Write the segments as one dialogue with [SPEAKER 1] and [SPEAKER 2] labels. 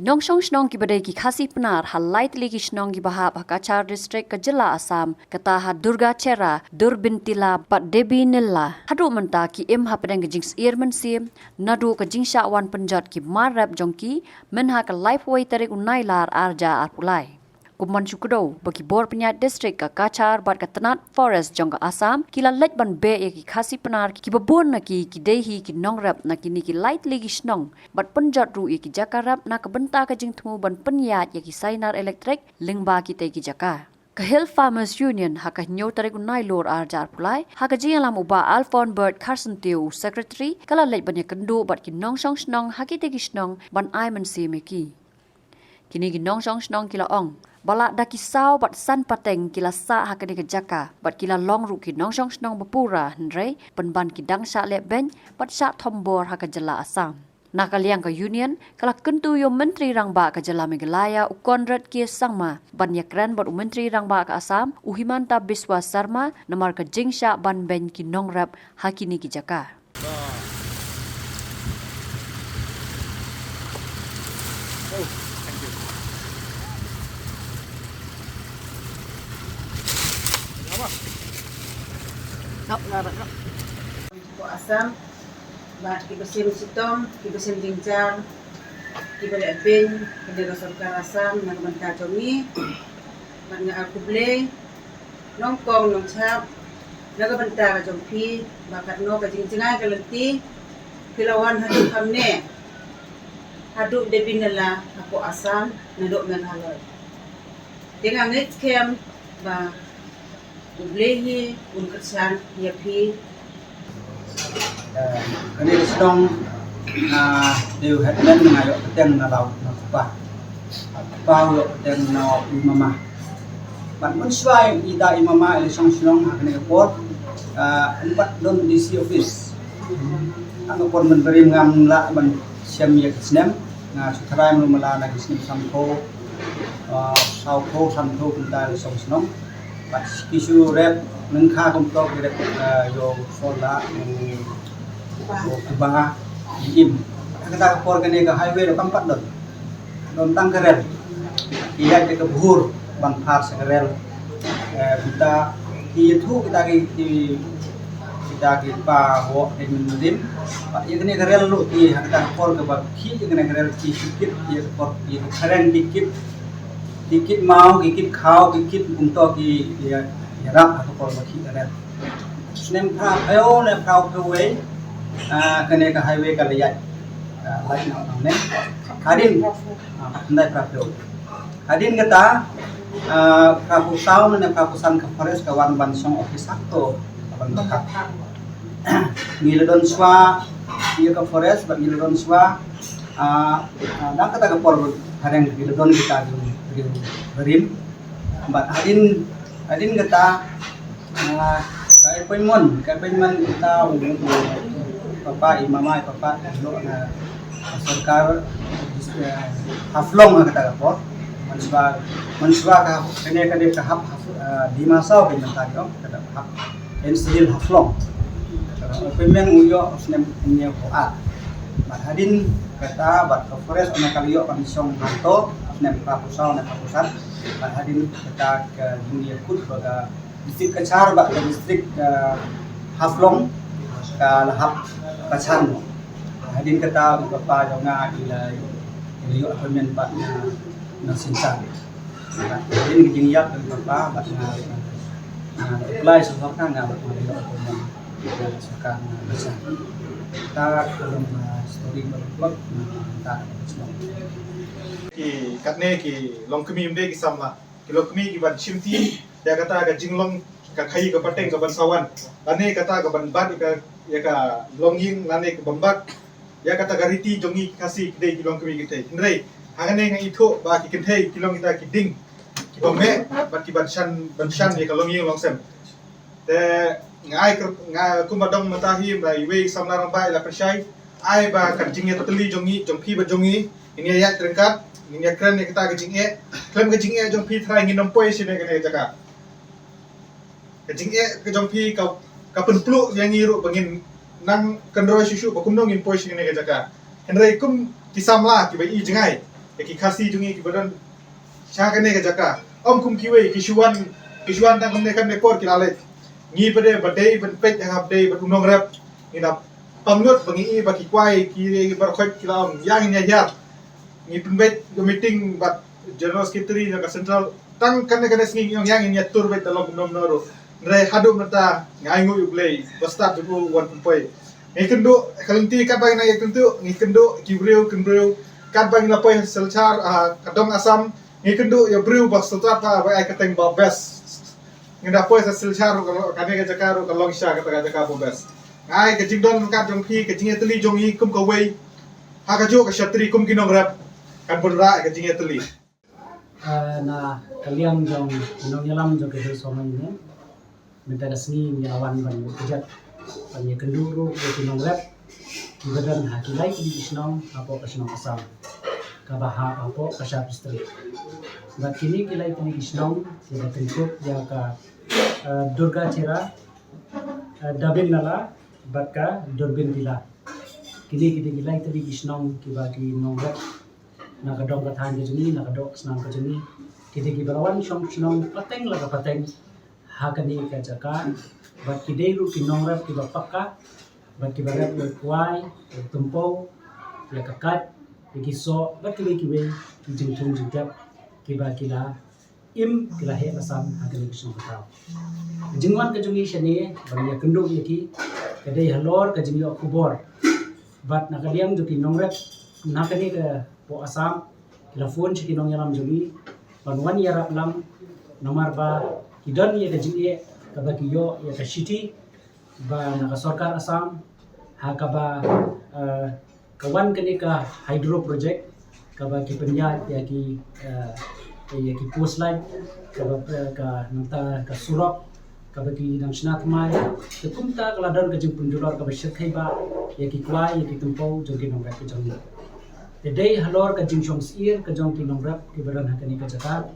[SPEAKER 1] nong shong shnong ki badai ki khasi penar halai tli ki shnong ki bahap Hakachar district ke Jela Assam kata ha Durga Chera Durbintila Pat Debi Nilla hadu menta ki im ha pedang jings earman sim nadu ka jingsha wan penjat ki marap jongki menha ka life way tarik unai lar arja arpulai Kuman Syukdo bagi bor penyat distrik ka Kachar bat ka Tenat Forest jong ka Assam kila lej ban be ya ki khasi penar ki babon na ki dehi ki nongrap na ki ni ki light legi snong bat penjat ru ya ki jakarap na ka benta ka jing temu ban penyat ya ki sainar elektrik lingba ki te ki jaka ka Hill Farmers Union haka nyo tarik unai lor arjar pulai haka jing alam uba Alphon Bird Carson Teo secretary kala lej ban ya kendo bat ki nong song snong haki te ki snong ban ai man si meki kini ki nong song snong kila ong balak da kisau bat san pateng kila sa hakani ke jaka bat kila long ru ki nong song snong bapura hnrei penban ki dang sa le ben bat sa thombor haka Jela Assam nakaliang ka union kala kentu yo menteri rangba ka Jela Meghalaya Konrad K Sangma ban yakran bat menteri rangba ka Assam Uhimanta Biswa Sarma namar ka jingsha ban ben ki nongrap hakini ki jaka
[SPEAKER 2] Ko Assam ba ki besim sitom ki besim jingjar ki bale ben ki de sarkar Assam nang banta jomi ban nga akuble nong kong nong chap naga banta ka jompi ba kat no ka jingjingai ka lenti kilawan hadu kamne hadu de binala ako Assam nadok men haloi dengan net kem ba ublehi unkersan yapi
[SPEAKER 3] kani sedang diu hatmen ngayo peteng na laut na pa yo peteng na mama ban mun swai ida imama ele song silong hakne port empat don DC office ano pon memberi ngam la ban siam ya snem na sutrai mala na snem samko sauko samko kunta ele song silong bat kisu rep nengka komtok rep yo sola bah im kita por kene ka highway do kampat don tang kerel iya ke buhur ban phar sekerel kita itu kita pa ho dim pak ye kene kerel lu ti kita por ke ba ki kene kerel ki sikit ye por ye keren dikit mau dikit khau dikit untuk ki ya rap atau por ba ki kerel nem pra ayo ne prau ke we kene ka highway ka liat lain ne hadin ndai prapyo hadin kata prapusau ne prapusan ka forest ka wan bansong office akto ban bakat ngilodon swa iya ka forest ba ngilodon swa dan kata ka por hareng ngilodon kita berim bat hadin kata kai pemon kita papa imama papa lo na sarkar haflong kata kapor manswa ka kene ka hap di masa ke mentado kata hap ensil haflong pemen uyo snem nya ko hadin kata bat forest ona kaliyo panisong hanto snem prapusau na prapusan hadin kata ke dunia kut baga distrik Kachar ba distrik haflong ka lahap Kachan hadin kata bapa jonga ila appointment pak na sinsan hadin gijingyap bapa bat na apply sa kan nga bat na appointment sa kan bisa ta kolom story berpot ta
[SPEAKER 4] ki katne ki longkemi mde ki samma ki longkemi ki ban chimti dia kata ga jinglong ka khai ka pateng ka ban sawan ane kata ka ban bat ka ya ka longing lane ka bambak ya kata ga riti jongi kasi kidai kilong kemi kita hindrai hangane ngang itho ba ki kenthei kilong kita ki ding ki bomme bat ki ban shan ya ka longing longsem te ngai kumadong matahim la iwe samlarang ba la persai ai ba kan jingye totally jongi jongpi ba jongi ini ya terengkat ini keren ya kita ke jingye klem ke jingye jongpi try ngin nompoi sine ke jaka ke jingye ke jongpi ka penplu yang ngiru bangin nang kendro susu bakum nong in poish ngene jaka henry kum kisamla ki bai jengai ki khasi jungi ki badan sha kane ka jaka om kum ki we kisuan tang kamne kan rekor ki lale ngi pade badai ban pek hab dei ban unong rap ina pangnut bangi ba ki kwai ki bar khot ki lam yang nya ya ngi pembet meeting bat general secretary ka central tang kane sngi yang nya tur bet dalam nom noro Rai hadu mata ngai ngu play basta tu wan poi ngi kendo kalenti kat bang na kendo ngi kendo kibreu kat bang na poi selchar kadong asam ngi kendo ya breu bas strata ba ai kateng ba best ngi da poi selchar kane ka jakaru ka longsha ka jaka ba best ngai ka jingdon kat jong phi ka jingetli jong hi kum ka wei ha ka jo ka shatri kum kinong rap kan berra ka jingetli
[SPEAKER 5] na kalian jong nong yalam jong ke somai ni minta kasni nyawan ban kejat ban ye kenduru ye tinong rap badan hakilai di isnong apo kasnong asam kabaha apo kasap istri bat kini kilai tini isnong ya tengkuk ya ka durga cera dabin nala bat ka durbin dila kini kini kilai tini isnong kibagi nong rap na kadong kathan jeni na kadok snam ka jeni kini kibalawan shom snong pateng la pateng hakani ka jaka bat kidei ru kinong rap ki bapaka bat ki barap le kuai tumpo ya kakat ki so bat ki ki we ki jingtung jingtap ki ba kila im kila he asam hakani ki song tao jingwan ka jungi shani ban ya kendu ki kadai halor ka jingi okubor bat nakaliam ju kinong rap nakani ka po asam kila phone chi kinong yalam juli ban wan yarap lam nomor ba Kidan ye kajingi kabaki yo ya kashiti ba naka sarkar asam hakaba kawan kani ka hydro project kabaki penya ya ki post line kaba ka nanta ka surok kabaki nang snat mai te kumta kaladan kajing punjular kaba shirkai ba ya ki kwai ya ki tempo jogi nong rap kajang te dei halor kajing shong sir kajong ki nong rap ki badan hakani ka jakat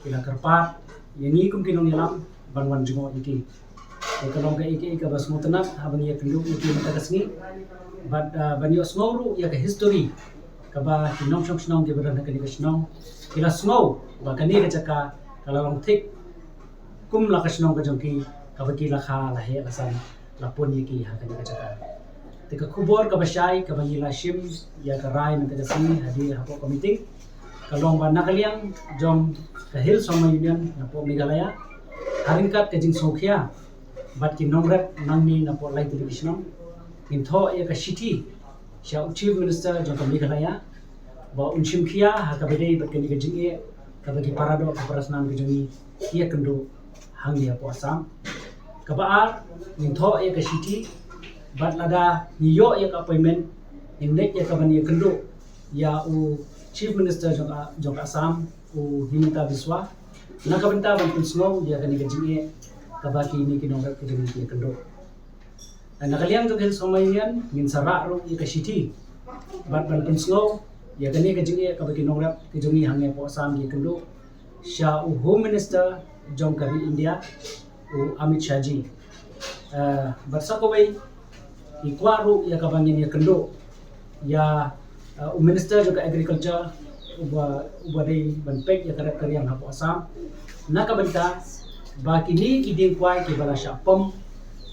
[SPEAKER 5] kila karpat yang ini kum kinong yalam banwan jungo iki kalong ka iki ka bas mutanap habang ya kenduk iki mata kasni but banyo smawru ya ka history ka ba kinong snong ke badan ka ni snong kila smaw ba kani ka jaka kalong thik kum la ka snong ka jongki ka ba kila kha la he asan la pon iki ha kani ka jaka te ka kubor ka ba shai ka ba yila shim ya ka rai mata kasni hadi ha ko meeting kalong ba nakaliang jom ka Hill Soma Union na po Meghalaya haringkat ka jing sokhya bat ki nongrep nangni na po lai television intho ya ka city sha chief minister jom ka Meghalaya ba unchim khia ha ka bedei bat ka ni ka jing e ka ba ki parado ka prasnan ka jumi kia kendo hang ya po asam ka ba ar intho ya ka city bat lada ni yo ya ka appointment innek ya ka ban ya kendo ya u chief minister jong ka asam u Himanta Biswa nakabenta ban pinsno dia kani gajinge kabaki ni kinong rap kajinge ki kendo nakaliang jog Hill Soma Union min sara ro i ka city bat ban pinsno ya kani gajinge kabaki nong rap kajinge hange po asam ki kendo sha u home minister jong kari India u Amit Shah ji bat sakowai ikwaru ya kabangin ya kendo ya minister juga agriculture uba dei banpek ya karat karyang hapo asam nakabenta bakini kiding kwai ki bala shapom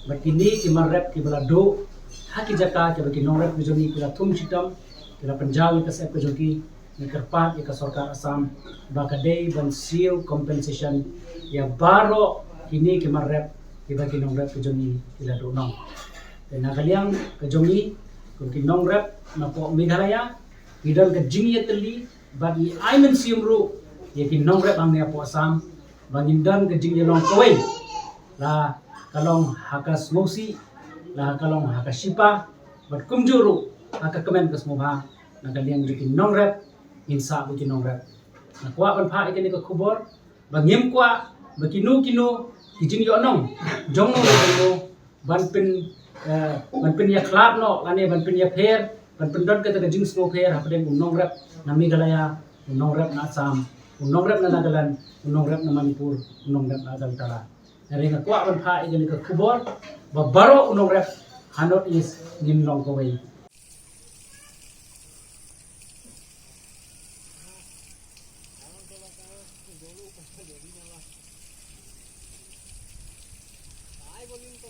[SPEAKER 5] bakini ki marrep ki bala do haki jaka ki baki nongrep bijoni kila thum chitam kila punjabi ka sep joki ni karpat ya ka sarkar asam bakadei ban seal compensation ya baro kini ki marrep ki baki nongrep bijoni kila do nong nakaliang ka jomi kun ki nongrep na po Meghalaya idal ka jingyatli bagi aimen siumru yakin nongrep ang niya po asam bangindan ka jingyalong kaway la kalong hakas mosi la kalong hakas shipa bat kumjuru haka kemen kas mubha nakaliang yakin nongrep insa buki nongrep nakwa ban pha ikani ka khubor bangim kwa bakinu kijingyo nong jongno no banpin ya klab no lane banpin ya pher banpin don ka ta jing smo pher hapden nongrep na Meghalaya, nongrep na Assam, nongrep na Nagaland, nongrep na Manipur, nongrep na Agantala. Naring akwa ban pha igani ka kubor, babaro nongrep hanot is nimlong kaway. Ai volume ko